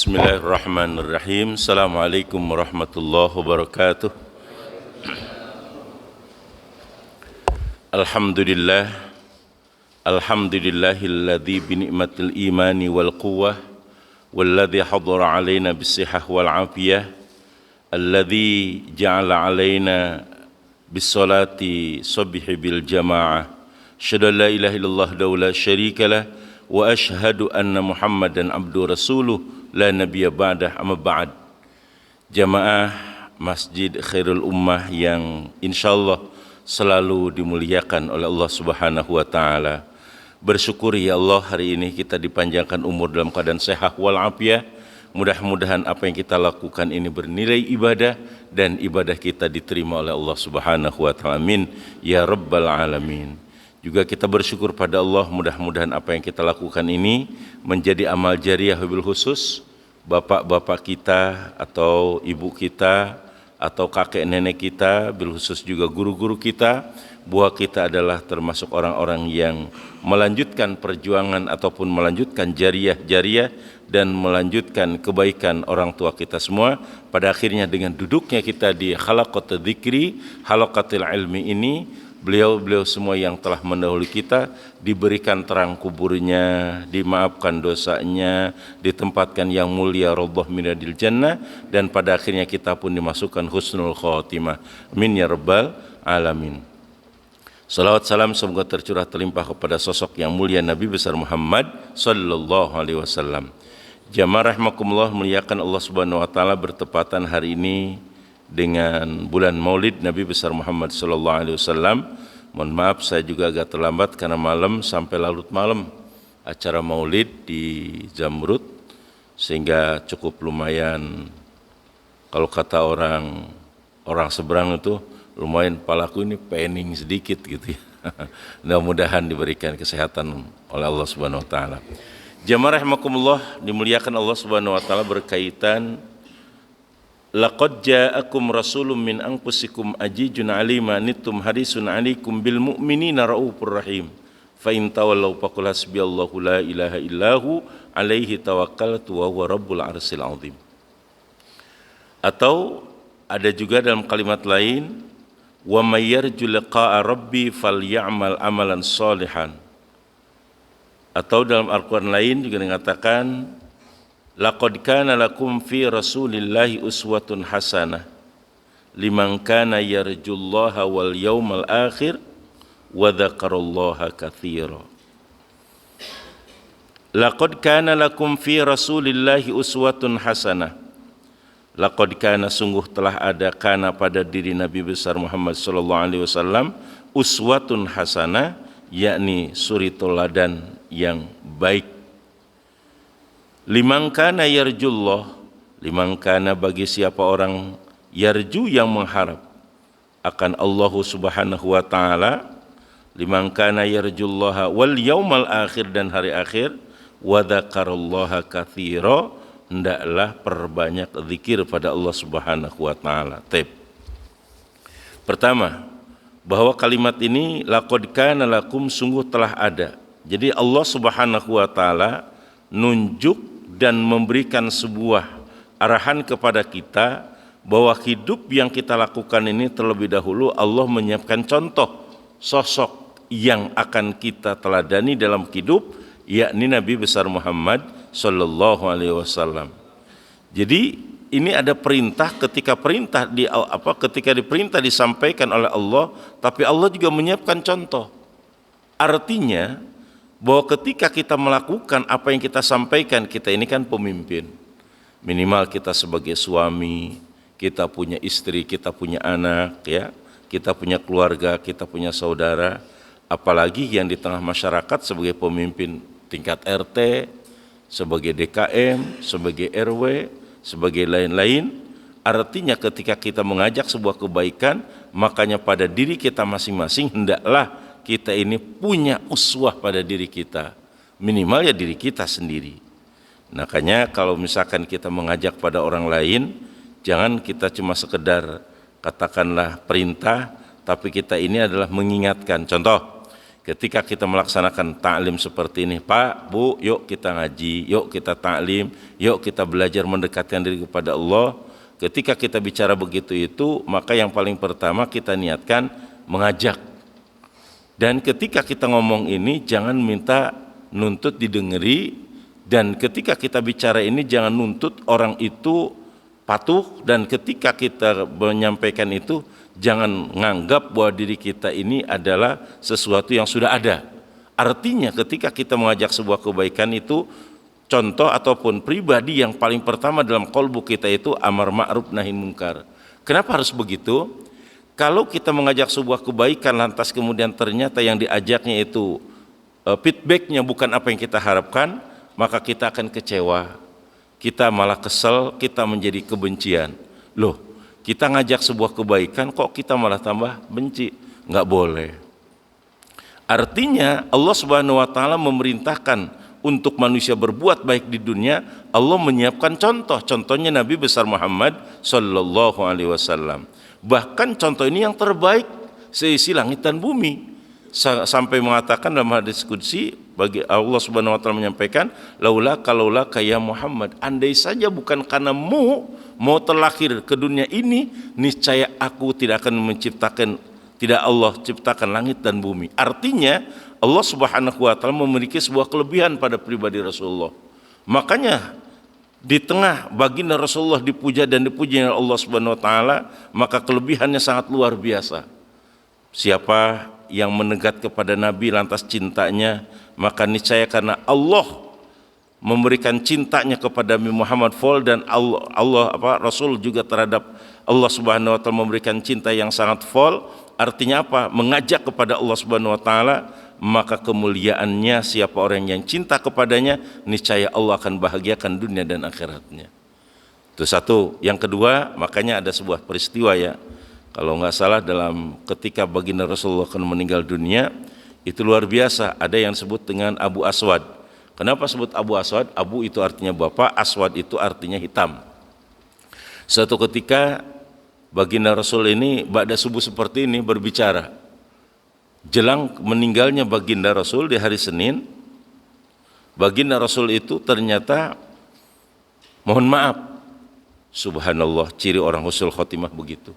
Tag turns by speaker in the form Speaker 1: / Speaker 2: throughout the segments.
Speaker 1: Bismillahirrahmanirrahim. Assalamualaikum warahmatullahi wabarakatuh. Alhamdulillah. Alhamdulillahilladzi bini'matil imani wal quwwah walladzi hadara alaina bisihah wal afiyah alladzi ja'ala alaina bis-salati subhi bil jamaah. Asyhadu an la ilaha illallah wa la syarika lah wa asyhadu anna Muhammadan abdu rasuluh la nabiyya ba'dah amma ba'd. Jamaah Masjid Khairul Ummah yang insyaallah selalu dimuliakan oleh Allah Subhanahu wa taala. Bersyukur ya Allah, hari ini kita dipanjangkan umur dalam keadaan sehat wal afiyah. Mudah-mudahan apa yang kita lakukan ini bernilai ibadah dan ibadah kita diterima oleh Allah Subhanahu wa taala. Amin ya rabbal alamin. Juga kita bersyukur pada Allah, mudah-mudahan apa yang kita lakukan ini menjadi amal jariah wabil khusus bapak-bapak kita atau ibu kita atau kakek nenek kita, bil khusus juga guru-guru kita, bahwa kita adalah termasuk orang-orang yang melanjutkan perjuangan ataupun melanjutkan jariah-jariah dan melanjutkan kebaikan orang tua kita semua. Pada akhirnya dengan duduknya kita di halaqatul dzikri, halaqatul ilmi ini, beliau-beliau semua yang telah mendahului kita diberikan terang kuburnya, dimaafkan dosanya, ditempatkan yang mulia raudhah minadil jannah, dan pada akhirnya kita pun dimasukkan husnul khatimah. Amin ya rabbal alamin. Salawat salam semoga tercurah terlimpah kepada sosok yang mulia Nabi besar Muhammad sallallahu alaihi wasallam. Jamaah rahimakumullah, muliakan Allah Subhanahu wa taala, bertepatan hari ini dengan bulan Maulid Nabi besar Muhammad sallallahu alaihi wasallam. Mohon maaf saya juga agak terlambat karena malam sampai larut malam acara Maulid di Zamrud, sehingga cukup lumayan, kalau kata orang seberang itu lumayan palaku ini pening sedikit gitu ya. Mudah-mudahan diberikan kesehatan oleh Allah Subhanahu wa taala. Jamaah rahimakumullah, dimuliakan Allah Subhanahu wa taala, berkaitan laqad ja'akum rasulun min anfusikum ajijun alima nittum harisun alaikum bil mu'minina raufur rahim fa in tawallaw faqul hasbiyallahu la ilaha illahu alaihi tawakkaltu wa huwa rabbul arsyil azim. Atau ada juga dalam kalimat lain, wa may yarju liqa'a rabbi falyamal amalan sholihan. Atau dalam Al-Qur'an lain juga dikatakan, laqad kana lakum fi rasulillahi uswatun hasanah liman kana yarjullaha wal yawmal akhir wa dzakarallaha katsira. Laqad kana lakum fi rasulillahi uswatun hasanah. Laqad kana, sungguh telah ada, kana pada diri Nabi besar Muhammad sallallahu alaihi wasallam, uswatun hasanah, yakni suri teladan yang baik. Liman kana yarjullah, liman kana, bagi siapa orang, yarju yang mengharap akan Allah Subhanahu wa taala, liman kana yarjullaha wal yaumal akhir, dan hari akhir, wa dzakarallaha katsira, hendaklah perbanyak zikir pada Allah Subhanahu wa taala. Pertama, bahwa kalimat ini laqad kana lakum, sungguh telah ada. Jadi Allah Subhanahu wa taala nunjuk dan memberikan sebuah arahan kepada kita bahwa hidup yang kita lakukan ini terlebih dahulu Allah menyiapkan contoh sosok yang akan kita teladani dalam hidup, yakni Nabi besar Muhammad sallallahu alaihi wasallam. Jadi ini ada perintah, ketika diperintah disampaikan oleh Allah, tapi Allah juga menyiapkan contoh. Artinya bahwa ketika kita melakukan apa yang kita sampaikan, kita ini kan pemimpin. Minimal kita sebagai suami, kita punya istri, kita punya anak, ya, kita punya keluarga, kita punya saudara. Apalagi yang di tengah masyarakat sebagai pemimpin tingkat RT, sebagai DKM, sebagai RW, sebagai lain-lain. Artinya ketika kita mengajak sebuah kebaikan, makanya pada diri kita masing-masing hendaklah kita ini punya uswah pada diri kita, minimal ya diri kita sendiri. Makanya kalau misalkan kita mengajak pada orang lain, jangan kita cuma sekedar katakanlah perintah, tapi kita ini adalah mengingatkan. Contoh, Ketika kita melaksanakan ta'lim seperti ini, Pak, Bu, yuk kita ngaji, yuk kita ta'lim, yuk kita belajar mendekatkan diri kepada Allah. Ketika kita bicara begitu itu, maka yang paling pertama kita niatkan mengajak. Dan ketika kita ngomong ini, jangan minta nuntut didengeri. Dan ketika kita bicara ini, jangan nuntut orang itu patuh. Dan ketika kita menyampaikan itu, jangan nganggap bahwa diri kita ini adalah sesuatu yang sudah ada. Artinya ketika kita mengajak sebuah kebaikan itu, contoh ataupun pribadi yang paling pertama dalam qalbu kita itu amar ma'ruf nahi munkar. Kenapa harus begitu? Kalau kita mengajak sebuah kebaikan lantas kemudian ternyata yang diajaknya itu feedbacknya bukan apa yang kita harapkan, maka kita akan kecewa, kita malah kesel, kita menjadi kebencian. Loh, kita ngajak sebuah kebaikan kok kita malah tambah benci? Nggak boleh. Artinya Allah Subhanahu wa taala memerintahkan untuk manusia berbuat baik di dunia. Allah menyiapkan contoh. Contohnya Nabi besar Muhammad sallallahu alaihi wasallam. Bahkan contoh ini yang terbaik seisi langit dan bumi. Sampai mengatakan dalam hadis qudsi, bagi Allah Subhanahu wa taala menyampaikan, kalaulah ya Muhammad, andai saja bukan karena mau terlahir ke dunia ini, niscaya aku tidak akan menciptakan, tidak Allah ciptakan langit dan bumi. Artinya Allah Subhanahu wa taala memiliki sebuah kelebihan pada pribadi Rasulullah. Makanya di tengah baginda Rasulullah dipuja dan dipuji oleh Allah Subhanahu wa taala, maka kelebihannya sangat luar biasa. Siapa yang mendekat kepada Nabi lantas cintanya, maka niscaya karena Allah memberikan cintanya kepada Nabi Muhammad full, dan Rasul juga terhadap Allah Subhanahu wa taala memberikan cinta yang sangat full. Artinya apa? Mengajak kepada Allah Subhanahu wa taala, maka kemuliaannya siapa orang yang cinta kepadanya, niscaya Allah akan bahagiakan dunia dan akhiratnya. Itu satu. Yang kedua, makanya ada sebuah peristiwa ya, kalau nggak salah dalam ketika baginda Rasulullah akan meninggal dunia, itu luar biasa. Ada yang disebut dengan Abu Aswad. Kenapa sebut Abu Aswad? Abu itu artinya bapak, Aswad itu artinya hitam. Suatu ketika baginda Rasul ini ba'da subuh seperti ini berbicara. Jelang meninggalnya baginda Rasul di hari Senin, baginda Rasul itu ternyata mohon maaf, subhanallah, ciri orang husnul khotimah begitu.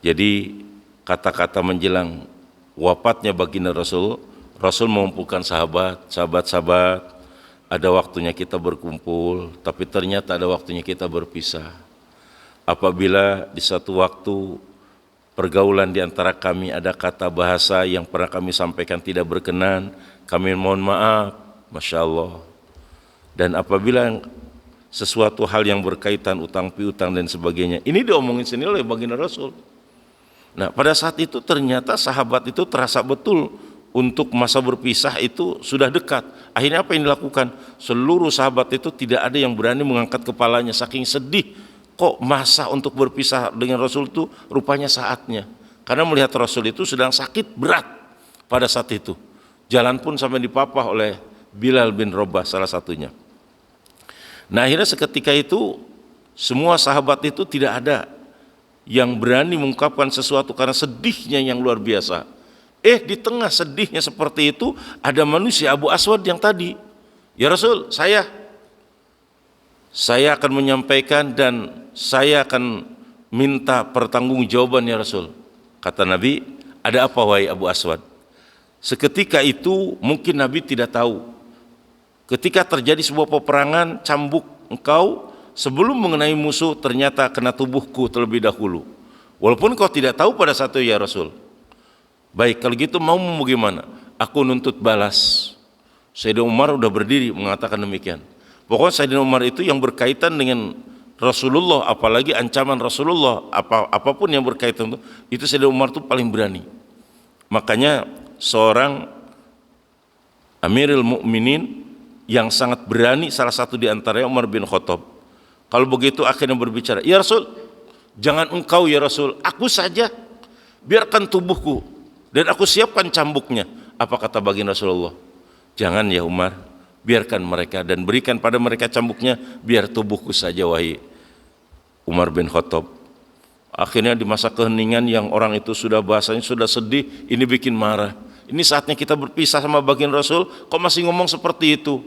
Speaker 1: Jadi kata-kata menjelang wafatnya baginda Rasul, Rasul mengumpulkan sahabat, ada waktunya kita berkumpul, tapi ternyata ada waktunya kita berpisah. Apabila di satu waktu pergaulan di antara kami ada kata bahasa yang pernah kami sampaikan tidak berkenan, kami mohon maaf, Masya Allah. Dan apabila sesuatu hal yang berkaitan utang piutang dan sebagainya, ini diomongin sini oleh baginda Rasul. Nah, pada saat itu ternyata sahabat itu terasa betul untuk masa berpisah itu sudah dekat. Akhirnya apa yang dilakukan? Seluruh sahabat itu tidak ada yang berani mengangkat kepalanya, saking sedih. Kok masa untuk berpisah dengan Rasul itu rupanya saatnya. Karena melihat Rasul itu sedang sakit berat pada saat itu. Jalan pun sampai dipapah oleh Bilal bin Rabah salah satunya. Nah, akhirnya seketika itu semua sahabat itu tidak ada yang berani mengungkapkan sesuatu karena sedihnya yang luar biasa. Di tengah sedihnya seperti itu ada manusia Abu Aswad yang tadi, ya Rasul, saya akan menyampaikan dan saya akan minta pertanggungjawaban ya Rasul. Kata Nabi, ada apa wahai Abu Aswad? Seketika itu mungkin Nabi tidak tahu. Ketika terjadi sebuah peperangan, cambuk engkau sebelum mengenai musuh ternyata kena tubuhku terlebih dahulu. Walaupun kau tidak tahu pada saat itu ya Rasul. Baik, kalau gitu mau bagaimana? Aku nuntut balas. Sayyidina Umar udah berdiri mengatakan demikian. Pokoknya Sayyidina Umar itu yang berkaitan dengan Rasulullah, apalagi ancaman Rasulullah, apapun yang berkaitan itu Sayyidina Umar itu paling berani. Makanya seorang Amirul Mukminin yang sangat berani, salah satu di antaranya Umar bin Khattab. Kalau begitu akhirnya berbicara, ya Rasul, jangan engkau ya Rasul, aku saja, biarkan tubuhku dan aku siapkan cambuknya. Apa kata baginda Rasulullah? Jangan ya Umar, biarkan mereka dan berikan pada mereka cambuknya, biar tubuhku saja wahai Umar bin Khattab. Akhirnya di masa keheningan yang orang itu sudah bahasanya sudah sedih, ini bikin marah. Ini saatnya kita berpisah sama baginda Rasul, kok masih ngomong seperti itu?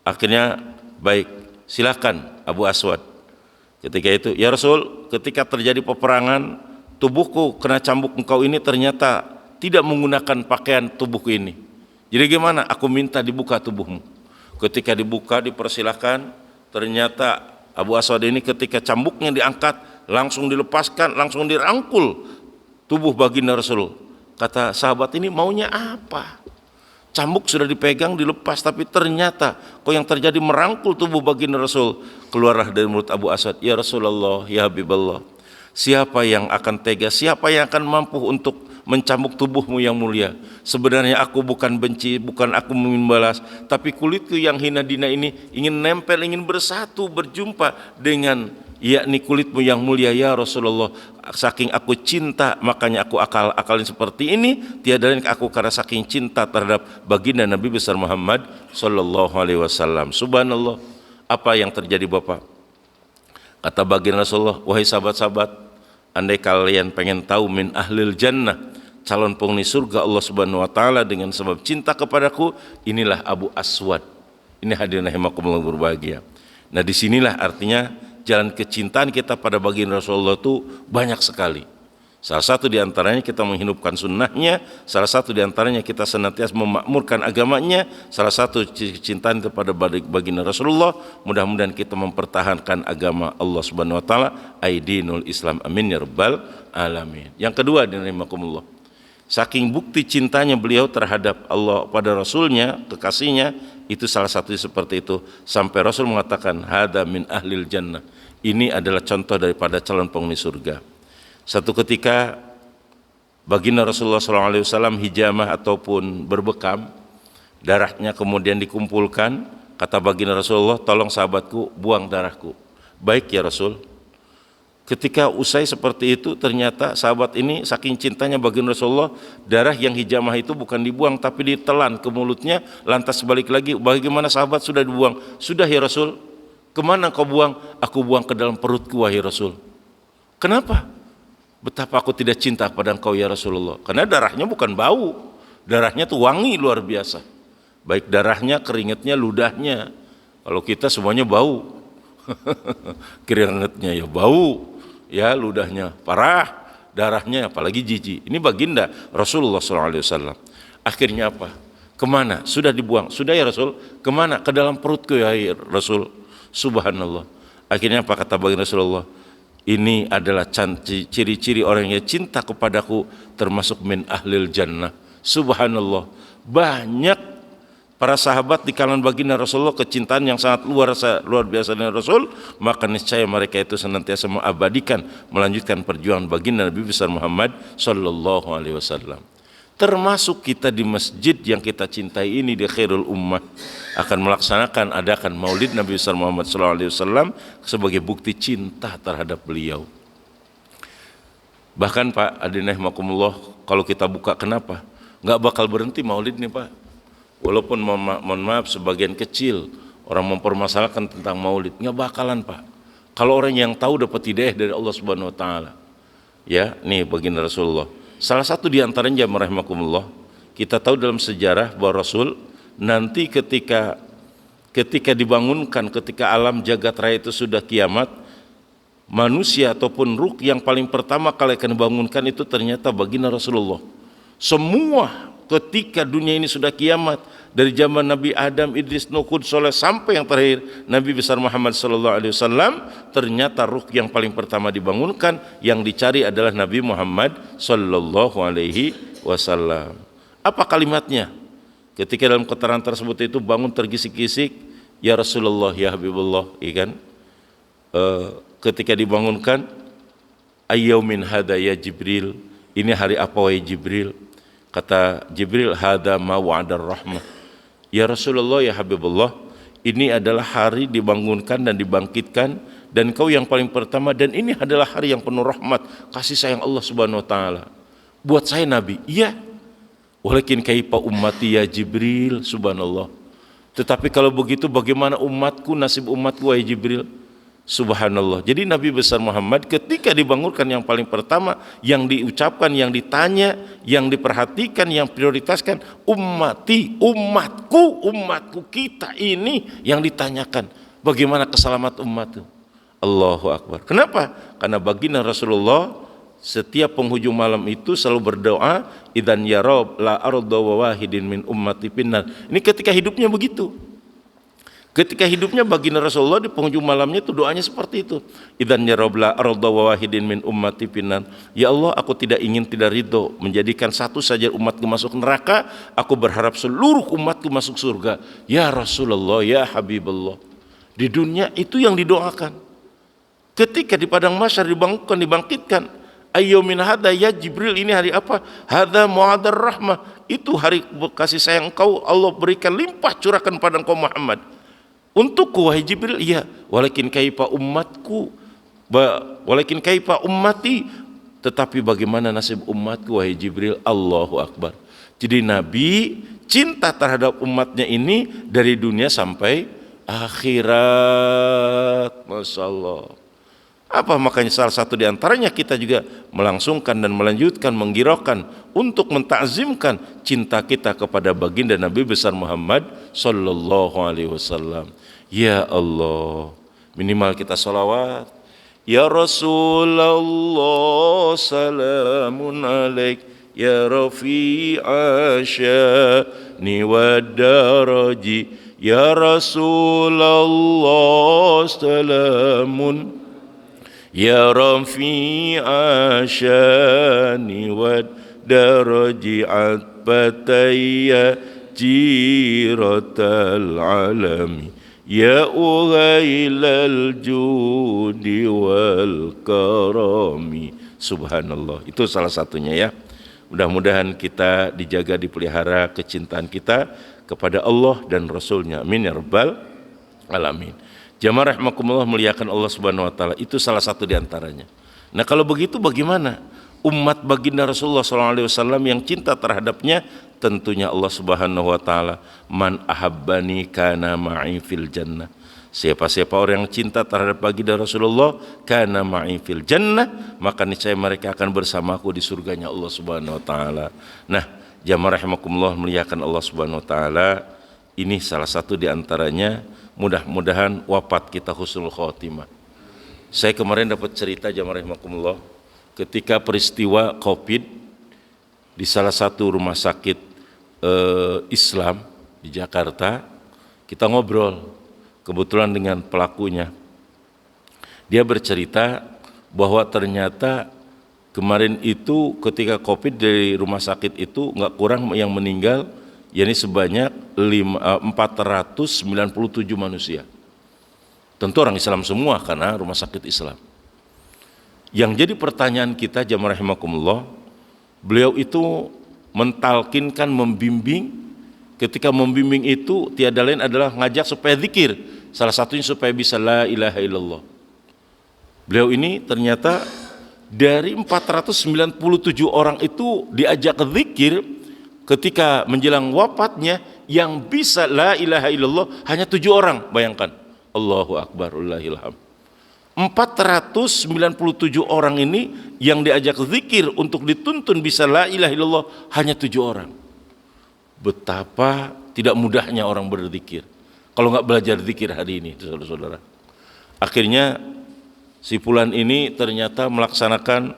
Speaker 1: Akhirnya, baik, silakan Abu Aswad. Ketika itu, ya Rasul, ketika terjadi peperangan, tubuhku kena cambuk engkau ini ternyata tidak menggunakan pakaian tubuhku ini. Jadi gimana? Aku minta dibuka tubuhmu. Ketika dibuka, dipersilahkan, ternyata Abu Aswad ini ketika cambuknya diangkat, langsung dilepaskan, langsung dirangkul tubuh baginda Rasul. Kata sahabat ini, maunya apa? Cambuk sudah dipegang, dilepas, tapi ternyata kok yang terjadi merangkul tubuh baginda Rasul. Keluarlah dari mulut Abu Aswad, ya Rasulullah, ya Habiballah, siapa yang akan tega, siapa yang akan mampu untuk mencambuk tubuhmu yang mulia? Sebenarnya aku bukan benci, bukan aku ingin balas, tapi kulitku yang hina dina ini ingin nempel, ingin bersatu, berjumpa dengan yakni kulitmu yang mulia ya Rasulullah. Saking aku cinta, makanya aku akalin seperti ini. Tiada lain aku karena saking cinta terhadap baginda Nabi besar Muhammad sallallahu alaihi wasallam. Subhanallah, apa yang terjadi Bapak? Kata baginda Rasulullah, wahai sahabat-sahabat, andai kalian pengen tahu min ahlil jannah, calon penghuni surga Allah Subhanahu wa taala dengan sebab cinta kepadaku, inilah Abu Aswad. Ini hadirin rahimakumullah berbahagia. Nah, disinilah artinya jalan kecintaan kita pada baginda Rasulullah itu banyak sekali. Salah satu diantaranya kita menghidupkan sunnahnya, salah satu diantaranya kita senantiasa memakmurkan agamanya, salah satu kecintaan kepada baginda Rasulullah. Mudah-mudahan kita mempertahankan agama Allah Subhanahu wa taala, aidinul Islam, amin ya rabbal alamin. Yang kedua, dinimakumullah, saking bukti cintanya beliau terhadap Allah pada Rasulnya, kekasihnya, itu salah satu seperti itu. Sampai Rasul mengatakan, hada min ahlil jannah, ini adalah contoh daripada calon penghuni surga. Satu ketika baginda Rasulullah SAW hijamah ataupun berbekam, darahnya kemudian dikumpulkan. Kata baginda Rasulullah, tolong sahabatku buang darahku. Baik ya Rasul. Ketika usai seperti itu, ternyata sahabat ini saking cintanya baginda Rasulullah, darah yang hijamah itu bukan dibuang tapi ditelan ke mulutnya. Lantas balik lagi, bagaimana sahabat, sudah dibuang? Sudah ya Rasul. Kemana kau buang? Aku buang ke dalam perutku wahai Rasul. Kenapa? Betapa aku tidak cinta pada engkau ya Rasulullah. Karena darahnya bukan bau, darahnya tuh wangi luar biasa. Baik darahnya, keringatnya, ludahnya. Kalau kita semuanya bau. Keringatnya ya bau, ya ludahnya parah, darahnya apalagi jijik. Ini baginda Rasulullah SAW. Akhirnya apa? Kemana? Sudah dibuang. Sudah ya Rasul. Kemana? Ke dalam perutku ya Rasul. Subhanallah. Akhirnya apa kata baginda Rasulullah? Ini adalah ciri-ciri orang yang cinta kepadaku, termasuk min ahlil jannah. Subhanallah. Banyak para sahabat di kalangan baginda Rasulullah kecintaan yang sangat luar biasa dengan Rasul, maka niscaya mereka itu senantiasa mengabadikan, melanjutkan perjuangan baginda Nabi besar Muhammad sallallahu alaihi wasallam. Termasuk kita di masjid yang kita cintai ini, di Khairul Ummah, akan melaksanakan, adakan maulid Nabi besar Muhammad sallallahu alaihi wasallam sebagai bukti cinta terhadap beliau. Bahkan Pak adinahimakumullah, kalau kita buka kenapa? Nggak bakal berhenti maulid nih Pak. Walaupun mohon maaf sebagian kecil orang mempermasalahkan tentang maulid, nggak bakalan Pak. Kalau orang yang tahu dapat hidayah dari Allah Subhanahu wa taala. Ya, nih baginda Rasulullah. Salah satu di antaranya rahimakumullah, kita tahu dalam sejarah bahwa Rasul nanti ketika dibangunkan, ketika alam jagat raya itu sudah kiamat, manusia ataupun ruh yang paling pertama kali akan dibangunkan itu ternyata baginda Rasulullah. Semua ketika dunia ini sudah kiamat, dari zaman Nabi Adam, Idris, Nuh, Hud, Saleh sampai yang terakhir Nabi besar Muhammad sallallahu alaihi wasallam, ternyata ruh yang paling pertama dibangunkan, yang dicari adalah Nabi Muhammad sallallahu alaihi wasallam. Apa kalimatnya? Ketika dalam keterangan tersebut itu bangun tergisik-gisik, ya Rasulullah, ya Habibullah, ikan. Ketika dibangunkan, ayyaumin hada ya Jibril, ini hari apa wahai Jibril? Kata Jibril, hada ma wa'adar rahmah. Ya Rasulullah, ya Habibullah, ini adalah hari dibangunkan dan dibangkitkan, dan kau yang paling pertama, dan ini adalah hari yang penuh rahmat, kasih sayang Allah Subhanahu wa taala. Buat saya Nabi, iya. Walakin kaifa ummati ya Jibril, subhanallah. Tetapi kalau begitu bagaimana umatku, nasib umatku wahai Jibril? Subhanallah. Jadi Nabi besar Muhammad ketika dibangunkan yang paling pertama, yang diucapkan, yang ditanya, yang diperhatikan, yang prioritaskan, ummati, umatku, umatku, kita ini yang ditanyakan. Bagaimana keselamat umat itu? Allahu Akbar. Kenapa? Karena baginda Rasulullah setiap penghujung malam itu selalu berdoa, idzan ya Rabb la arda wa wahidin min ummati finnar. Ini ketika hidupnya begitu. Ketika hidupnya baginda Rasulullah di penghujung malamnya itu doanya seperti itu. Idzan ya Rabb la arda wa wahidin min ummati finnar. Ya Allah, aku tidak ingin, tidak ridho menjadikan satu saja umatku masuk neraka, aku berharap seluruh umatku masuk surga. Ya Rasulullah, ya Habibullah. Di dunia itu yang didoakan. Ketika di padang mahsyar dibangunkan, dibangkitkan, ayyumin hada ya Jibril, ini hari apa? Hada mu'adar rahmah, itu hari kasih sayang engkau, Allah berikan limpah curahkan pada engkau Muhammad. Untukku wahai Jibril, iya. Walakin kaifa umatku, walakin kaifa ummati, tetapi bagaimana nasib umatku wahai Jibril? Allahu Akbar. Jadi Nabi cinta terhadap umatnya ini dari dunia sampai akhirat. Masya Allah. Apa makanya salah satu di antaranya kita juga melangsungkan dan melanjutkan, menggiraukan untuk mentakzimkan cinta kita kepada baginda Nabi besar Muhammad sallallahu alaihi wasallam. Ya Allah, minimal kita salawat. Ya Rasulullah salamun alaik, ya Rafi'a sya'ni wa daraji, ya Rasulullah salamun ya Rafi'a syani wa daraji'at batayya jiratal alami, ya uhailal judi wal karami. Subhanallah. Itu salah satunya ya. Mudah-mudahan kita dijaga, dipelihara kecintaan kita kepada Allah dan Rasulnya. Amin ya rabbal alamin. Jamaah rahimakumullah, muliakan Allah Subhanahu wa taala, itu salah satu di antaranya. Nah, kalau begitu bagaimana umat baginda Rasulullah SAW yang cinta terhadapnya? Tentunya Allah Subhanahu wa taala, man ahabbani kana ma'i fil jannah. Siapa-siapa orang yang cinta terhadap baginda Rasulullah, kana ma'i fil jannah, maka niscaya mereka akan bersamaku di surganya Allah Subhanahu wa taala. Nah, jamaah rahimakumullah, muliakan Allah Subhanahu wa taala, ini salah satu di antaranya. Mudah-mudahan wafat kita husnul khotimah. Saya kemarin dapat cerita jamaah rahimakumullah, ketika peristiwa Covid di salah satu rumah sakit Islam di Jakarta, kita ngobrol kebetulan dengan pelakunya. Dia bercerita bahwa ternyata kemarin itu ketika Covid dari rumah sakit itu nggak kurang yang meninggal, yakni sebanyak 497 manusia. Tentu orang Islam semua karena rumah sakit Islam. Yang jadi pertanyaan kita jamaah rahimakumullah, beliau itu mentalkinkan, membimbing. Ketika membimbing itu tiada lain adalah ngajak supaya zikir. Salah satunya supaya bisa la ilaha illallah. Beliau ini ternyata dari 497 orang itu diajak zikir. Ketika menjelang wafatnya, yang bisa la ilaha illallah hanya 7 orang, bayangkan. Allahu Akbar, Allahilham. 497 orang ini yang diajak zikir untuk dituntun bisa la ilaha illallah hanya 7 orang. Betapa tidak mudahnya orang berzikir kalau nggak belajar zikir hari ini, saudara-saudara. Akhirnya si fulan ini ternyata melaksanakan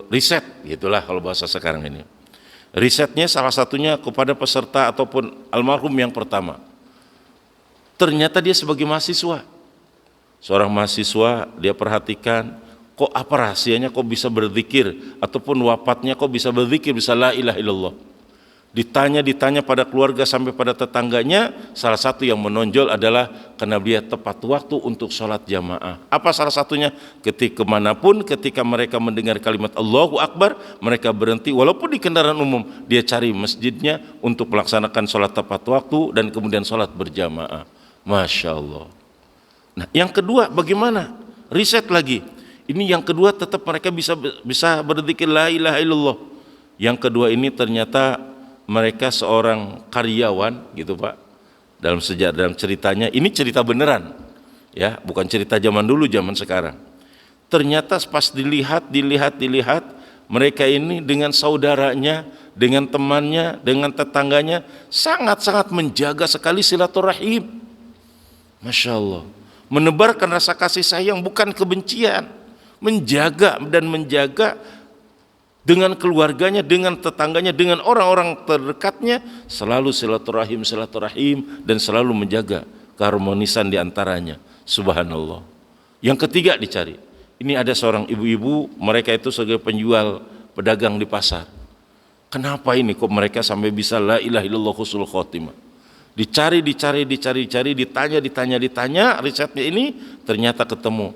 Speaker 1: riset, gitulah kalau bahasa sekarang ini. Risetnya salah satunya kepada peserta ataupun almarhum yang pertama. Ternyata dia sebagai mahasiswa, seorang mahasiswa, dia perhatikan kok apa rahasianya kok bisa berzikir, ataupun wafatnya kok bisa berzikir, bisa la ilaha illallah. Ditanya pada keluarga sampai pada tetangganya, salah satu yang menonjol adalah karena dia tepat waktu untuk sholat jamaah. Apa salah satunya? Ketika manapun, ketika mereka mendengar kalimat Allahu Akbar, mereka berhenti, walaupun di kendaraan umum, dia cari masjidnya untuk melaksanakan sholat tepat waktu dan kemudian sholat berjamaah. Masya Allah. Nah, yang kedua bagaimana? Riset lagi. Ini yang kedua tetap mereka bisa berzikir la ilaha illallah. Yang kedua ini ternyata mereka seorang karyawan gitu Pak, dalam ceritanya, ini cerita beneran, ya, bukan cerita zaman dulu, zaman sekarang. Ternyata pas dilihat, mereka ini dengan saudaranya, dengan temannya, dengan tetangganya sangat-sangat menjaga sekali silaturahim. Masya Allah, menebarkan rasa kasih sayang bukan kebencian, menjaga dengan keluarganya, dengan tetangganya, dengan orang-orang terdekatnya, selalu silaturahim dan selalu menjaga keharmonisan di antaranya. Subhanallah. Yang ketiga dicari, ini ada seorang ibu-ibu, mereka itu sebagai penjual, pedagang di pasar. Kenapa ini kok mereka sampai bisa la ilaha illallah husnul khotimah? Dicari, ditanya, risetnya ini ternyata ketemu.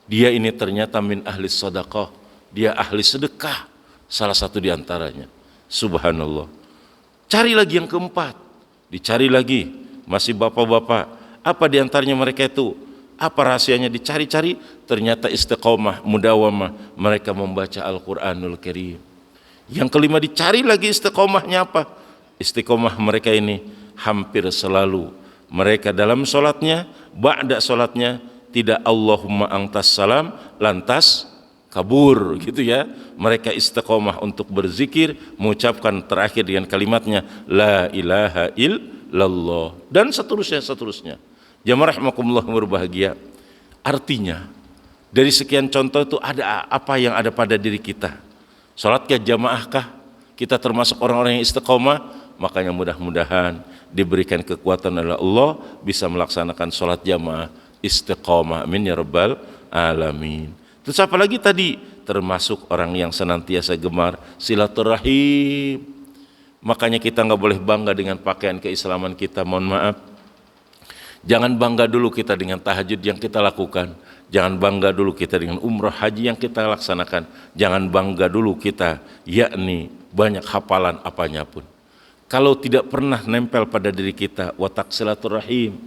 Speaker 1: Dia ini ternyata min ahli sedekah, dia ahli sedekah, salah satu di antaranya. Subhanallah. Cari lagi yang keempat, dicari lagi, masih bapak-bapak. Apa di antaranya mereka itu? Apa rahasianya? Dicari-cari, ternyata istiqomah, mudawamah, mereka membaca Al-Quranul Karim. Yang kelima dicari lagi istiqomahnya apa? Istiqomah mereka ini hampir selalu mereka dalam sholatnya, ba'da sholatnya tidak Allahumma antas salam lantas kabur gitu ya. Mereka istiqomah untuk berzikir, mengucapkan terakhir dengan kalimatnya la ilaha illallah, dan seterusnya. Jamaah rahimakumullah berbahagia. Artinya dari sekian contoh itu ada apa yang ada pada diri kita. Sholatkah jamaahkah? Kita termasuk orang-orang yang istiqomah? Makanya mudah-mudahan diberikan kekuatan oleh Allah bisa melaksanakan sholat jamaah istiqomah. Amin ya rabbal alamin. Terus apa lagi tadi? Termasuk orang yang senantiasa gemar silaturahim. Makanya kita nggak boleh bangga dengan pakaian keislaman kita. Mohon maaf, jangan bangga dulu kita dengan tahajud yang kita lakukan. Jangan bangga dulu kita dengan umrah haji yang kita laksanakan. Jangan bangga dulu kita yakni banyak hafalan apanya pun. Kalau tidak pernah nempel pada diri kita watak silaturahim,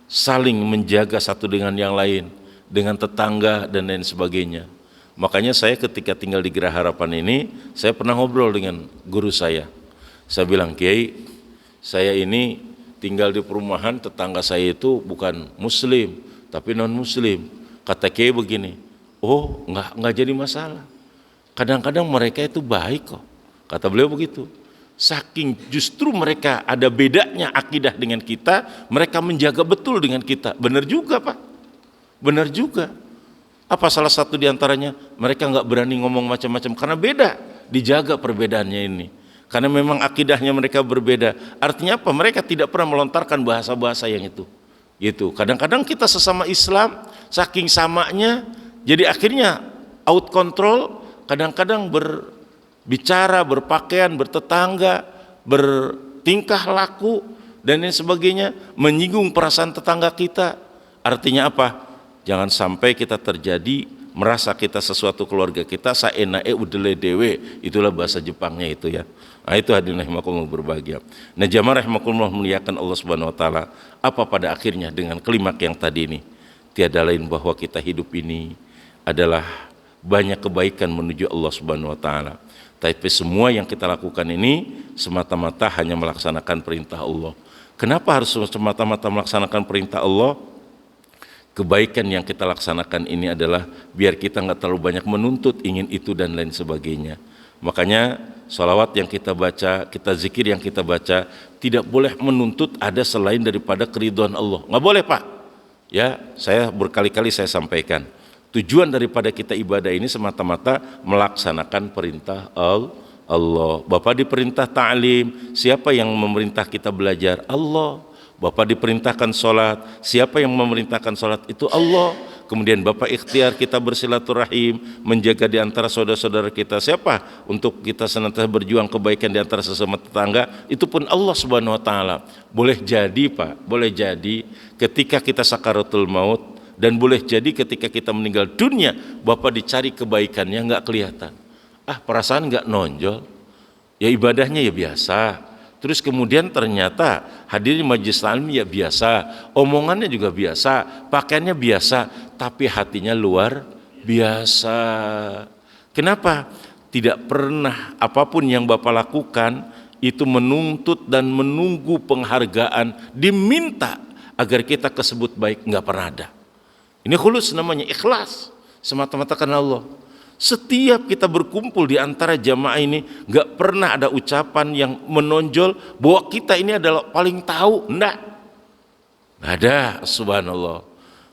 Speaker 1: saling menjaga satu dengan yang lain, dengan tetangga dan lain sebagainya. Makanya saya ketika tinggal di Geraha Harapan ini, saya pernah ngobrol dengan guru saya. Saya bilang, Kiai, saya ini tinggal di perumahan, tetangga saya itu bukan muslim tapi non muslim. Kata Kiai begini, oh enggak jadi masalah, kadang-kadang mereka itu baik kok, kata beliau begitu. Saking justru mereka ada bedanya akidah dengan kita, mereka menjaga betul dengan kita. Benar juga Pak, benar juga. Apa salah satu diantaranya? Mereka enggak berani ngomong macam-macam karena beda, dijaga perbedaannya ini. Karena memang akidahnya mereka berbeda. Artinya apa? Mereka tidak pernah melontarkan bahasa-bahasa yang itu. Gitu. Kadang-kadang kita sesama Islam saking samanya jadi akhirnya out control, kadang-kadang berbicara, berpakaian, bertetangga, bertingkah laku dan lain sebagainya menyinggung perasaan tetangga kita. Artinya apa? Jangan sampai kita terjadi merasa kita sesuatu keluarga kita saenae udele dewe, itulah bahasa Jepangnya itu ya. Nah itu hadirin rahimakumullah berbahagia. Nah jamaah rahimakumullah muliakan Allah Subhanahu wa taala. Apa pada akhirnya dengan kalimat yang tadi ini? Tiada lain bahwa kita hidup ini adalah banyak kebaikan menuju Allah Subhanahu wa taala. Tapi semua yang kita lakukan ini semata-mata hanya melaksanakan perintah Allah. Kenapa harus semata-mata melaksanakan perintah Allah? Kebaikan yang kita laksanakan ini adalah biar kita nggak terlalu banyak menuntut ingin itu dan lain sebagainya. Makanya sholawat yang kita baca, kita zikir yang kita baca tidak boleh menuntut ada selain daripada keridhaan Allah. Nggak boleh Pak. Ya, saya berkali-kali saya sampaikan. Tujuan daripada kita ibadah ini semata-mata melaksanakan perintah Allah. Bapak diperintah ta'lim, siapa yang memerintah kita belajar? Allah. Bapak diperintahkan sholat, siapa yang memerintahkan sholat? Itu Allah. Kemudian Bapak ikhtiar kita bersilaturahim, menjaga di antara saudara-saudara kita. Siapa? Untuk kita senantiasa berjuang kebaikan di antara sesama tetangga, itu pun Allah Subhanahu wa taala. Boleh jadi Pak, boleh jadi ketika kita sakaratul maut, dan boleh jadi ketika kita meninggal dunia, Bapak dicari kebaikannya nggak kelihatan. Perasaan nggak nonjol. Ya ibadahnya ya biasa. Terus kemudian ternyata hadir di majelis taklim ya biasa, omongannya juga biasa, pakaiannya biasa, tapi hatinya luar biasa. Kenapa? Tidak pernah apapun yang Bapak lakukan itu menuntut dan menunggu penghargaan, diminta agar kita kesebut baik, nggak pernah ada. Ini khulus namanya, ikhlas semata-mata karena Allah. Setiap kita berkumpul di antara jamaah ini, nggak pernah ada ucapan yang menonjol bahwa kita ini adalah paling tahu, nggak ada, subhanallah.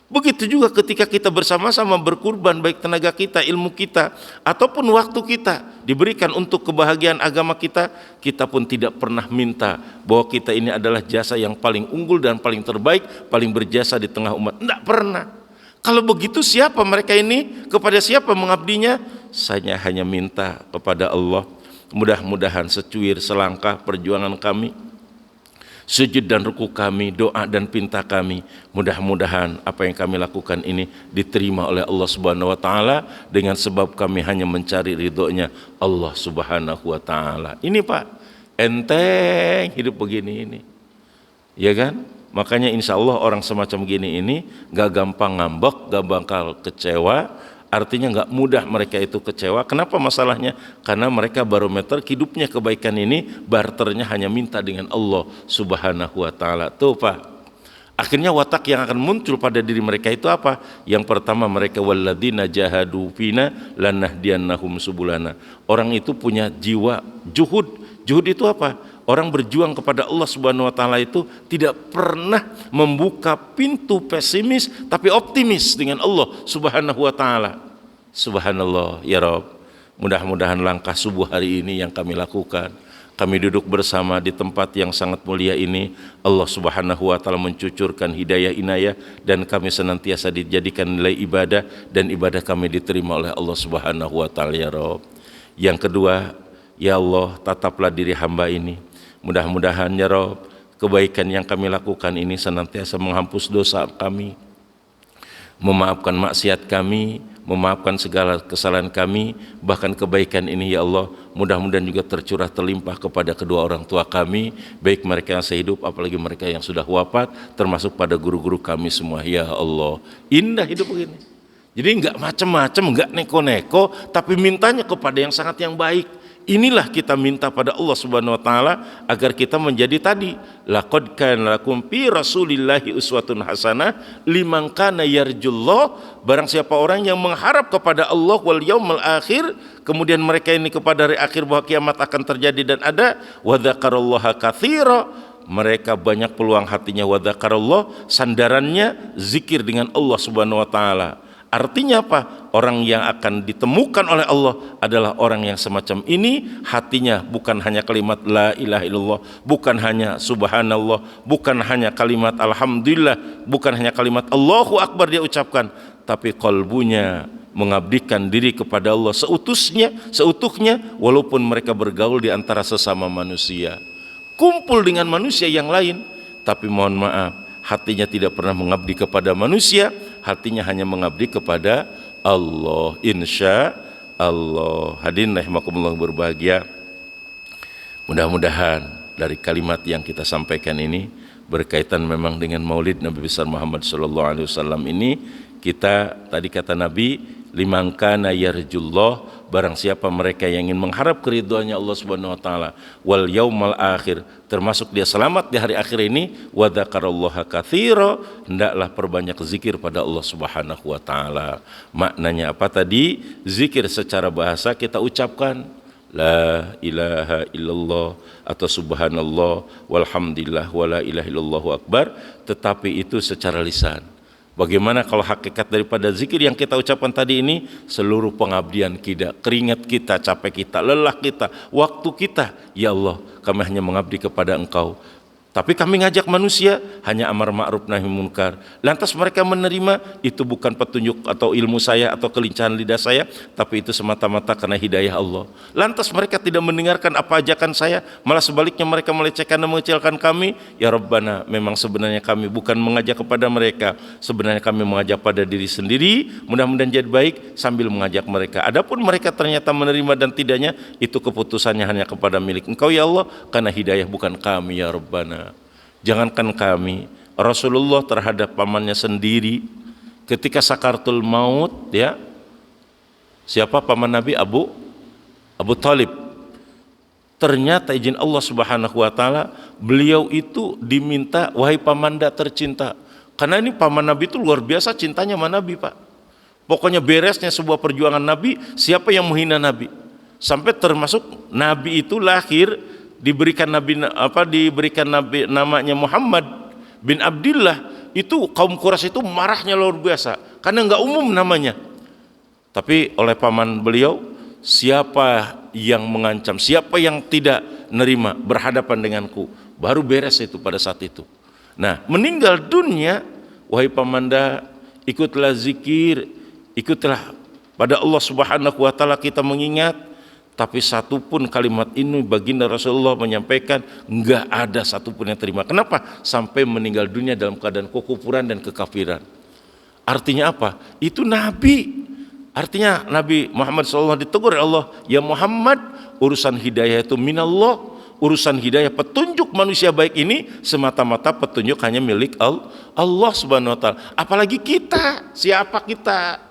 Speaker 1: Begitu juga ketika kita bersama-sama berkurban, baik tenaga kita, ilmu kita, ataupun waktu kita diberikan untuk kebahagiaan agama kita, kita pun tidak pernah minta bahwa kita ini adalah jasa yang paling unggul dan paling terbaik, paling berjasa di tengah umat. Tidak pernah. Kalau begitu siapa mereka ini? Kepada siapa mengabdinya? Saya hanya minta kepada Allah, mudah-mudahan secuir selangkah perjuangan kami, sujud dan ruku kami, doa dan pinta kami, mudah-mudahan apa yang kami lakukan ini diterima oleh Allah Subhanahu wa taala dengan sebab kami hanya mencari ridhonya Allah Subhanahu wa taala. Ini Pak, enteng hidup begini ini. Ya kan? Makanya insya Allah orang semacam gini ini gak gampang ngambek, gak bakal kecewa. Artinya nggak mudah mereka itu kecewa. Kenapa masalahnya? Karena mereka barometer hidupnya kebaikan ini, barternya hanya minta dengan Allah Subhanahu wa taala. Tuh Pak, akhirnya watak yang akan muncul pada diri mereka itu apa? Yang pertama, mereka walladzina jahadu fina lanahdiyannahum subulana. Orang itu punya jiwa juhud. Juhud itu apa? Orang berjuang kepada Allah Subhanahu wa taala itu tidak pernah membuka pintu pesimis, tapi optimis dengan Allah Subhanahu wa taala. Subhanallah ya Rabb. Mudah-mudahan langkah subuh hari ini yang kami lakukan, kami duduk bersama di tempat yang sangat mulia ini, Allah Subhanahu wa taala mencucurkan hidayah inayah dan kami senantiasa dijadikan nilai ibadah dan ibadah kami diterima oleh Allah Subhanahu wa taala ya Rabb. Yang kedua, ya Allah, tataplah diri hamba ini. Mudah-mudahan ya Rabb, kebaikan yang kami lakukan ini senantiasa menghapus dosa kami, memaafkan maksiat kami, memaafkan segala kesalahan kami, bahkan kebaikan ini ya Allah mudah-mudahan juga tercurah terlimpah kepada kedua orang tua kami, baik mereka yang sehidup apalagi mereka yang sudah wafat, termasuk pada guru-guru kami semua ya Allah. Indah hidup begini. Jadi enggak macam-macam, enggak neko-neko, tapi mintanya kepada yang sangat yang baik. Inilah kita minta pada Allah Subhanahu wa taala agar kita menjadi tadi, laqad kana lakum fi rasulillahi uswatun hasanah liman kana yarjullah. Barang siapa orang yang mengharap kepada Allah wal yaumil akhir, kemudian mereka ini kepada hari akhir bahwa kiamat akan terjadi dan ada, wa dzakarallaha katsira, mereka banyak peluang hatinya, wa dzakarallah, sandarannya zikir dengan Allah Subhanahu wa taala. Artinya apa? Orang yang akan ditemukan oleh Allah adalah orang yang semacam ini, hatinya bukan hanya kalimat la ilaha illallah, bukan hanya subhanallah, bukan hanya kalimat alhamdulillah, bukan hanya kalimat Allahu akbar dia ucapkan, tapi kalbunya mengabdikan diri kepada Allah seutuhnya, walaupun mereka bergaul di antara sesama manusia, kumpul dengan manusia yang lain, tapi mohon maaf, hatinya tidak pernah mengabdi kepada manusia, hatinya hanya mengabdi kepada Allah. Insya Allah. Hadirin rahimakumullah berbahagia. Mudah-mudahan dari kalimat yang kita sampaikan ini berkaitan memang dengan Maulid Nabi besar Muhammad sallallahu alaihi wasallam ini, kita tadi kata Nabi, liman kana yarjullah, barang siapa mereka yang ingin mengharap keridhaannya Allah Subhanahu wa taala, wal yaumal akhir, termasuk dia selamat di hari akhir ini, wa dzakarallaha katsira, hendaklah perbanyak zikir pada Allah Subhanahu wa taala. Maknanya apa tadi? Zikir secara bahasa kita ucapkan la ilaha illallah atau subhanallah walhamdulillah wala ilaha illallahu akbar, tetapi itu secara lisan. Bagaimana kalau hakikat daripada zikir yang kita ucapkan tadi ini? Seluruh pengabdian kita, keringat kita, capek kita, lelah kita, waktu kita, ya Allah, kami hanya mengabdi kepada Engkau. Tapi kami ngajak manusia hanya amar ma'ruf nahi munkar. Lantas mereka menerima, itu bukan petunjuk atau ilmu saya atau kelincahan lidah saya, tapi itu semata-mata karena hidayah Allah. Lantas mereka tidak mendengarkan apa ajakan saya, malah sebaliknya mereka melecehkan dan mengecilkan kami. Ya Rabbana, memang sebenarnya kami bukan mengajak kepada mereka, sebenarnya kami mengajak pada diri sendiri, mudah-mudahan jadi baik sambil mengajak mereka. Adapun mereka ternyata menerima dan tidaknya, itu keputusannya hanya kepada milik Engkau ya Allah, karena hidayah bukan kami ya Rabbana. Jangankan kami, Rasulullah terhadap pamannya sendiri ketika sakaratul maut, ya, siapa paman Nabi? Abu Thalib. Ternyata izin Allah Subhanahu wa taala, beliau itu diminta, wahai pamanda tercinta. Karena ini paman Nabi itu luar biasa cintanya sama Nabi, Pak. Pokoknya beresnya sebuah perjuangan Nabi, siapa yang menghina Nabi. Sampai termasuk Nabi itu lahir diberikan Nabi namanya Muhammad bin Abdullah, itu kaum Quraisy itu marahnya luar biasa karena enggak umum namanya. Tapi oleh paman beliau, siapa yang mengancam, siapa yang tidak nerima berhadapan denganku, baru beres itu pada saat itu. Nah, meninggal dunia, wahai pamanda, ikutlah zikir, ikutlah pada Allah Subhanahu wa taala kita mengingat. Tapi satu pun kalimat ini baginda Rasulullah menyampaikan, enggak ada satu pun yang terima. Kenapa? Sampai meninggal dunia dalam keadaan kekufuran dan kekafiran. Artinya apa? Itu Nabi. Artinya Nabi Muhammad SAW ditegur oleh Allah, ya Muhammad, urusan hidayah itu minallah, urusan hidayah petunjuk manusia baik ini semata-mata petunjuk hanya milik Allah Subhanahu wa taala. Apalagi kita, siapa kita?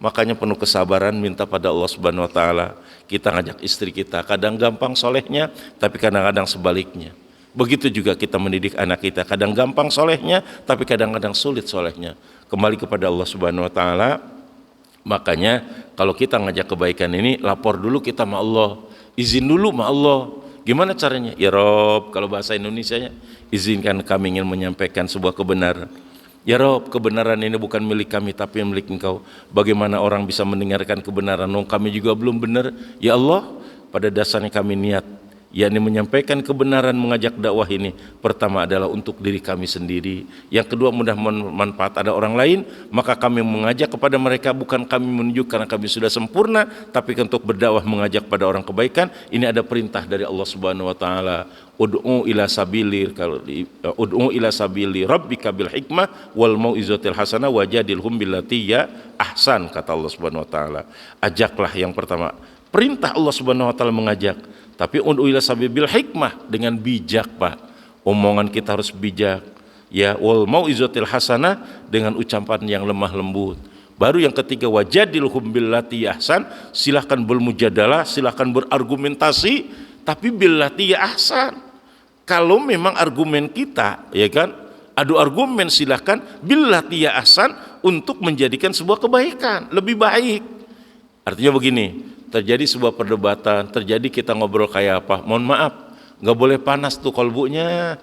Speaker 1: Makanya penuh kesabaran minta pada Allah Subhanahu wa taala. Kita ngajak istri kita, kadang gampang solehnya, tapi kadang-kadang sebaliknya. Begitu juga kita mendidik anak kita, kadang gampang solehnya, tapi kadang-kadang sulit solehnya. Kembali kepada Allah Subhanahu wa taala. Makanya kalau kita ngajak kebaikan ini, lapor dulu kita sama Allah, izin dulu sama Allah. Gimana caranya? Ya Rob, kalau bahasa Indonesianya, izinkan kami ingin menyampaikan sebuah kebenaran. Ya Rob, kebenaran ini bukan milik kami tapi milik Engkau. Bagaimana orang bisa mendengarkan kebenaran? Kami juga belum benar. Ya Allah, pada dasarnya kami niat, yakni menyampaikan kebenaran, mengajak dakwah ini, pertama adalah untuk diri kami sendiri, yang kedua mudah bermanfaat ada orang lain, maka kami mengajak kepada mereka, bukan kami menunjuk karena kami sudah sempurna, tapi untuk berdakwah mengajak pada orang kebaikan. Ini ada perintah dari Allah Subhanahu wa taala, ud'u ila sabili rabbika bil hikmah wal mau'izatil hasanah wajadilhum billati ya ahsan, kata Allah Subhanahu wa taala. Ajaklah, yang pertama perintah Allah Subhanahu wa taala mengajak, tapi ud'u ila sabili bil hikmah, dengan bijak, Pak. Omongan kita harus bijak. Ya, wal mau'izatil hasanah, dengan ucapan yang lemah lembut. Baru yang ketiga, wajadilhum billati ahsan, silahkan bermujadalah, silahkan berargumentasi, tapi billati ahsan. Kalau memang argumen kita, ya kan, adu argumen, silahkan billati ahsan untuk menjadikan sebuah kebaikan lebih baik. Artinya begini, terjadi sebuah perdebatan, terjadi kita ngobrol kayak apa, mohon maaf, nggak boleh panas tuh kolbunya,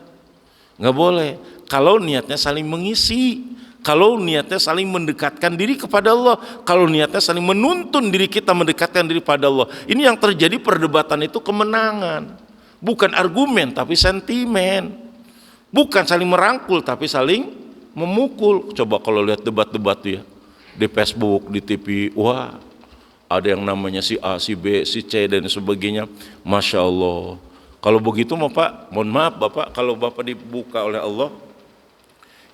Speaker 1: nggak boleh. Kalau niatnya saling mengisi, kalau niatnya saling mendekatkan diri kepada Allah, kalau niatnya saling menuntun diri kita mendekatkan diri pada Allah, ini yang terjadi perdebatan itu kemenangan, bukan argumen tapi sentimen, bukan saling merangkul tapi saling memukul. Coba kalau lihat debat-debat tuh ya, di Facebook, di TV, wah, ada yang namanya si A, si B, si C dan sebagainya. Masya Allah. Kalau begitu mah Pak, mohon maaf Bapak, kalau Bapak dibuka oleh Allah,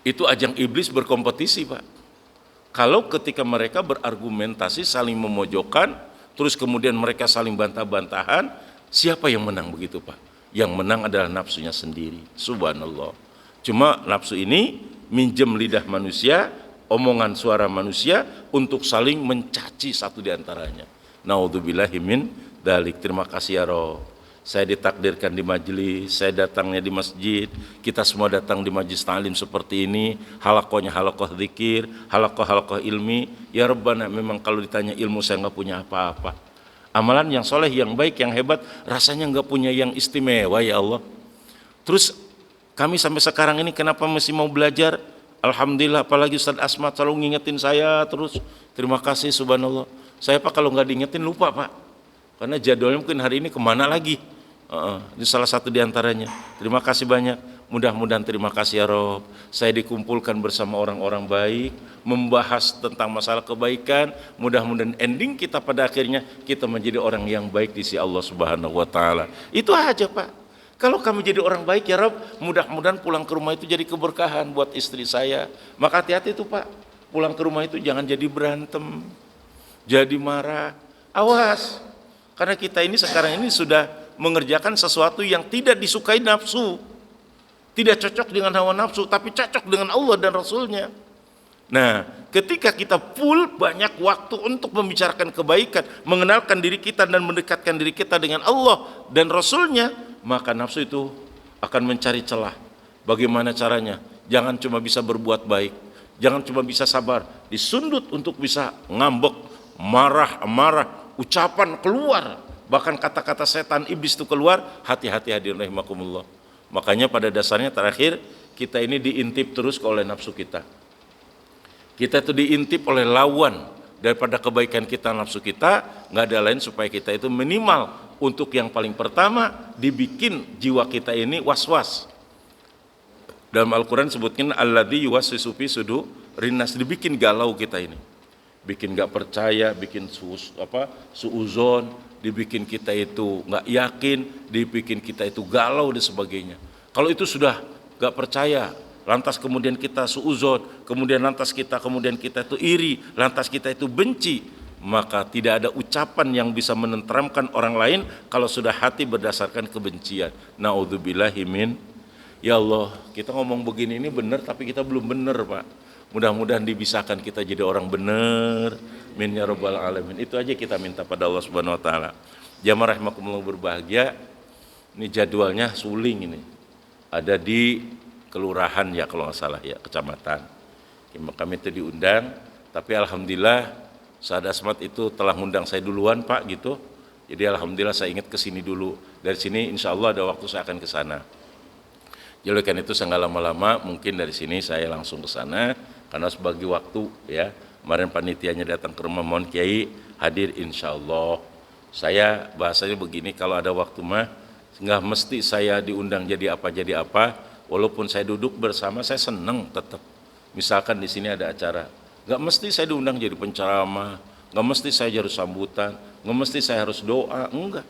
Speaker 1: itu ajang iblis berkompetisi, Pak. Kalau ketika mereka berargumentasi saling memojokkan, terus kemudian mereka saling bantah-bantahan, siapa yang menang begitu, Pak? Yang menang adalah nafsunya sendiri. Subhanallah. Cuma nafsu ini minjem lidah manusia, omongan suara manusia untuk saling mencaci satu di antaranya. Naudzubillahi min dzalik. Terima kasih ya Rob. Saya ditakdirkan di majelis, saya datangnya di masjid, kita semua datang di majelis ta'lim seperti ini, halakohnya halakoh zikir, halakoh ilmi. Ya Rabbana, memang kalau ditanya ilmu saya nggak punya apa-apa. Amalan yang soleh, yang baik, yang hebat, rasanya nggak punya yang istimewa ya Allah. Terus kami sampai sekarang ini kenapa masih mau belajar? Alhamdulillah, apalagi Ustaz Asmat selalu ngingetin saya terus. Terima kasih subhanallah. Saya Pak kalau nggak diingetin lupa Pak. Karena jadwalnya mungkin hari ini kemana lagi. Ini salah satu diantaranya. Terima kasih banyak. Mudah-mudahan terima kasih ya Rob. Saya dikumpulkan bersama orang-orang baik, membahas tentang masalah kebaikan. Mudah-mudahan ending kita pada akhirnya kita menjadi orang yang baik di sisi Allah Subhanahu wa taala. Itu aja Pak. Kalau kami jadi orang baik ya Rob, mudah-mudahan pulang ke rumah itu jadi keberkahan buat istri saya. Maka hati-hati tuh Pak. Pulang ke rumah itu jangan jadi berantem, jadi marah. Awas. Karena kita ini sekarang ini sudah mengerjakan sesuatu yang tidak disukai nafsu, tidak cocok dengan hawa nafsu, tapi cocok dengan Allah dan Rasulnya. Nah, ketika kita full banyak waktu untuk membicarakan kebaikan, mengenalkan diri kita dan mendekatkan diri kita dengan Allah dan Rasulnya, maka nafsu itu akan mencari celah. Bagaimana caranya? Jangan cuma bisa berbuat baik, jangan cuma bisa sabar, disundut untuk bisa ngambek, marah, ucapan keluar, bahkan kata-kata setan iblis itu keluar. Hati-hati hadirin rahimakumullah. Makanya pada dasarnya terakhir kita ini diintip terus oleh nafsu kita. Kita itu diintip oleh lawan daripada kebaikan kita, nafsu kita. Nggak ada lain supaya kita itu minimal untuk yang paling pertama dibikin jiwa kita ini was-was. Dalam Al-Quran sebutkan alladzi yuwaswisu fi sudurin nas, dibikin galau kita ini, bikin nggak percaya, bikin suuzon, dibikin kita itu nggak yakin, dibikin kita itu galau dan sebagainya. Kalau itu sudah nggak percaya, lantas kemudian kita suuzon, kemudian kita itu iri, lantas kita itu benci, maka tidak ada ucapan yang bisa menenteramkan orang lain kalau sudah hati berdasarkan kebencian. Naudzubillahi min. Ya Allah, kita ngomong begini ini benar tapi kita belum benar, Pak. Mudah-mudahan dibisahkan kita jadi orang benar. Min ya rabbal alamin. Itu aja kita minta pada Allah Subhanahu wa taala. Jamaah rahimakumullah berbahagia. Ini jadwalnya suling ini. Ada di kelurahan ya kalau nggak salah ya, kecamatan. Kami itu diundang, tapi alhamdulillah Ustaz Asmat itu telah mengundang saya duluan, Pak, gitu. Jadi alhamdulillah saya ingat ke sini dulu. Dari sini insya Allah ada waktu saya akan ke sana. Jadi kan itu saya nggak lama-lama, mungkin dari sini saya langsung ke sana karena sebagai waktu ya. Kemarin panitianya datang ke rumah, mohon Kiai hadir insya Allah. Saya bahasanya begini, kalau ada waktu mah nggak mesti saya diundang jadi apa. Walaupun saya duduk bersama, saya senang tetap. Misalkan di sini ada acara, nggak mesti saya diundang jadi penceramah, nggak mesti saya harus sambutan, nggak mesti saya harus doa, enggak.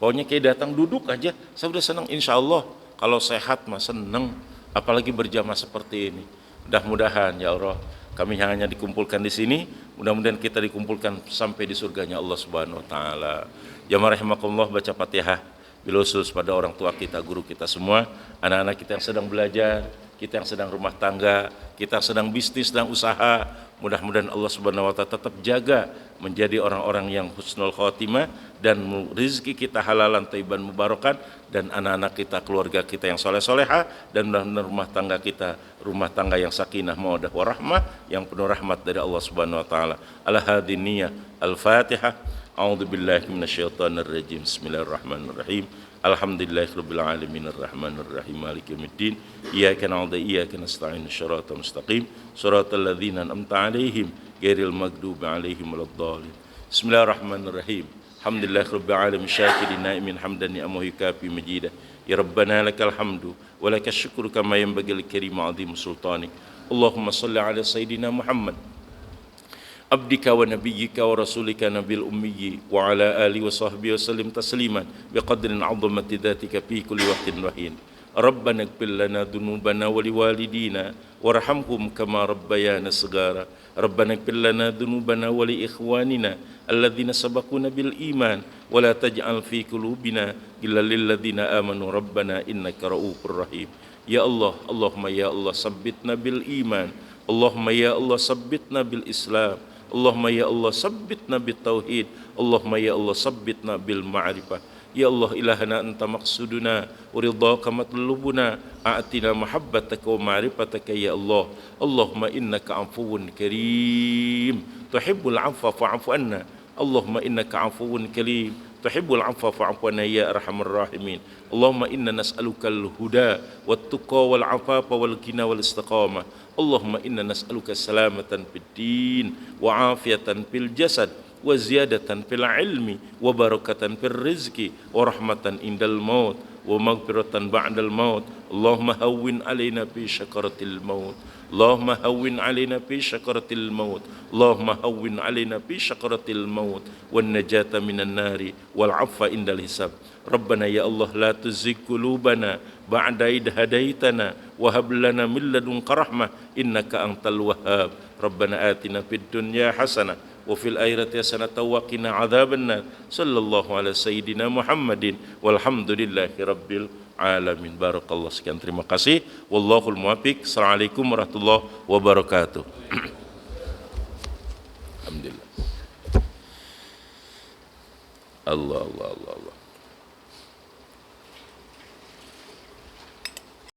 Speaker 1: Pokoknya Kiai datang duduk aja, saya udah senang insya Allah. Kalau sehat mah seneng, apalagi berjamaah seperti ini. Mudah-mudahan ya Allah, kami hanya dikumpulkan di sini, mudah-mudahan kita dikumpulkan sampai di surganya Allah Subhanahu wa taala. Jamaah rahimakumullah, baca Fatihah bil khusus pada orang tua kita, guru kita semua, anak-anak kita yang sedang belajar, kita yang sedang rumah tangga, kita yang sedang bisnis dan usaha. Mudah-mudahan Allah Subhanahu wa taala tetap jaga menjadi orang-orang yang husnul khotimah dan rezeki kita halalan thayyiban mubarakan, dan anak-anak kita, keluarga kita yang soleh-soleha, dan rumah tangga kita rumah tangga yang sakinah mawaddah warahmah, yang penuh rahmat dari Allah Subhanahu wa taala. Al-hadiniyah Al-Fatihah. A'udzubillahi minasyaitonir rajim. Bismillahirrahmanirrahim. Alhamdulillahirabbil alamin arrahmanir rahim maliki yaumiddin. Iyyaka na'budu wa iyyaka nasta'in. Shiratal mustaqim. Shiratal ladzina an'amta 'alaihim ghairil maghdubi 'alaihim waladdallin. Bismillahirrahmanirrahim. Alhamdulillahirabbil alamin syakirin na'imin hamdan ni'amahu yukafi majidah. Ya Rabbana lakal hamdu wa lakas syukru kama yanbaghi likarim 'azim sultanik. Allahumma shalli 'ala sayyidina Muhammad abdika wa nabiyyika wa rasulika nabil ummi wa ala alihi wa sahbihi wa sallim tasliman biqadrin 'azamati dhatika fi kulli waqtin wa hin. Rabbana ighfir lana dhunubana wa liwalidina warhamhum kama rabbayana shighara. Rabbana ighfir lana dhunubana wa li ikhwanina alladhina sabaquna bil iman wa la taj'al fi qulubina ghillan lil ladzina amanu rabbana innaka ra'ufur rahim. Ya Allah, Allahumma ya Allah sabbitna bil iman. Allahumma ya Allah sabbitna bil Islam. Allahumma ya Allah sabbitna bit tauhid. Allahumma ya Allah sabbitna bil ma'rifah. Ya Allah ilahana anta maqsuduna wa ridhaka matlubuna, a'tina mahabbataka wa ma'rifataka ya Allah. Allahumma innaka afuwun karim tuhibbul 'afwa fa'fu anna. Allahumma innaka afuwun karim tuhibbul 'afwa fa'fu anna ya arhamar rahimin. Allahumma inna nas'alukal huda wat tuqa wal 'afafa wal ghina wal istiqamah. Allahumma inna nas'aluka salamatan fid din wa afiyatan fil jasad wa ziyadatan fil ilmi wa barakatan fil rizqi wa rahmatan indal maut wa maghfiratan ba'dal maut. Allahumma hawwin alaina fi syakaratil maut. Allahumma hawwin alaina fi syakaratil maut. Allahumma hawwin alaina fi syakaratil maut wan najata minan nari wal 'afwa indal hisab. Rabbana ya Allah la tuzigh qulubana ba'da id hadaitana wa hab lana min ladunka rahmah innaka antal wahhab. Rabbana atina fid dunya hasanah wa fil akhirati hasanatan wa qina adzabannar. Sallallahu ala sayyidina Muhammadin walhamdulillahi rabbil alamin. Barakallahu. Sekian terima kasih. Wallahul muwaffiq. Assalamualaikum warahmatullahi wabarakatuh. Alhamdulillah. Allah Allah Allah Allah.